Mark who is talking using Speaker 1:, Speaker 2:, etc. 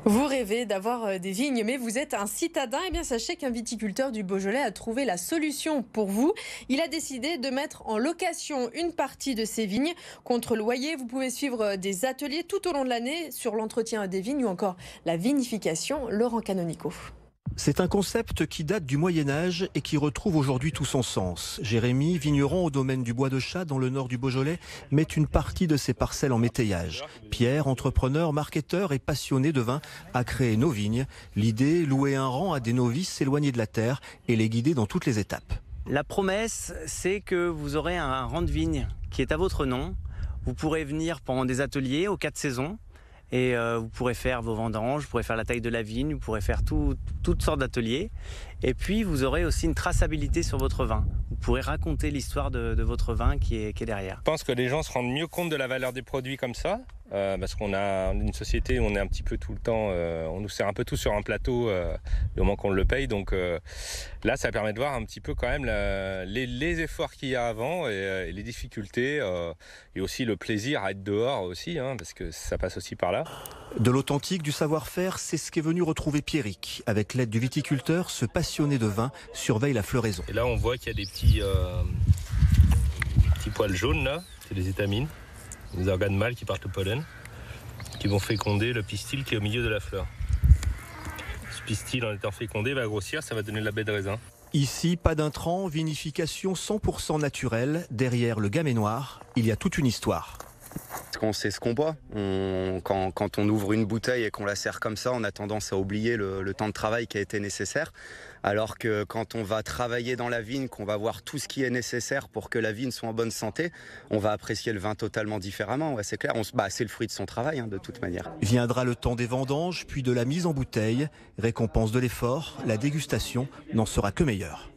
Speaker 1: Vous rêvez d'avoir des vignes, mais vous êtes un citadin. Eh bien, sachez qu'un viticulteur du Beaujolais a trouvé la solution pour vous. Il a décidé de mettre en location une partie de ses vignes contre loyer. Vous pouvez suivre des ateliers tout au long de l'année sur l'entretien des vignes ou encore la vinification. Laurent Canonico.
Speaker 2: C'est un concept qui date du Moyen-Âge et qui retrouve aujourd'hui tout son sens. Jérémy, vigneron au domaine du Bois de Chat dans le nord du Beaujolais, met une partie de ses parcelles en métayage. Pierre, entrepreneur, marketeur et passionné de vin, a créé Nos Vignes. L'idée, louer un rang à des novices éloignés de la terre et les guider dans toutes les étapes.
Speaker 3: La promesse, c'est que vous aurez un rang de vigne qui est à votre nom. Vous pourrez venir pendant des ateliers aux 4 saisons. Et vous pourrez faire vos vendanges, vous pourrez faire la taille de la vigne, vous pourrez faire toutes sortes d'ateliers. Et puis vous aurez aussi une traçabilité sur votre vin. Vous pourrez raconter l'histoire de votre vin qui est derrière.
Speaker 4: Je pense que les gens se rendent mieux compte de la valeur des produits comme ça. Parce qu'on a une société où on est un petit peu tout le temps, on nous sert un peu tout sur un plateau au moment qu'on le paye. Donc là, ça permet de voir un petit peu quand même les efforts qu'il y a avant et les difficultés et aussi le plaisir à être dehors aussi, parce que ça passe aussi par là.
Speaker 2: De l'authentique, du savoir-faire, c'est ce qu'est venu retrouver Pierrick. Avec l'aide du viticulteur, ce passionné de vin surveille la floraison.
Speaker 4: Et là, on voit qu'il y a des petits poils jaunes là, c'est des étamines. Des organes mâles qui partent au pollen, qui vont féconder le pistil qui est au milieu de la fleur. Ce pistil, en étant fécondé, va grossir, ça va donner de la baie de raisin.
Speaker 2: Ici, pas d'intrants, vinification 100% naturelle. Derrière le gamay noir, il y a toute une histoire.
Speaker 5: On sait ce qu'on boit. Quand on ouvre une bouteille et qu'on la sert comme ça, on a tendance à oublier le temps de travail qui a été nécessaire. Alors que quand on va travailler dans la vigne, qu'on va voir tout ce qui est nécessaire pour que la vigne soit en bonne santé, on va apprécier le vin totalement différemment. Ouais, c'est clair, c'est le fruit de son travail de toute manière.
Speaker 2: Viendra le temps des vendanges, puis de la mise en bouteille. Récompense de l'effort, la dégustation n'en sera que meilleure.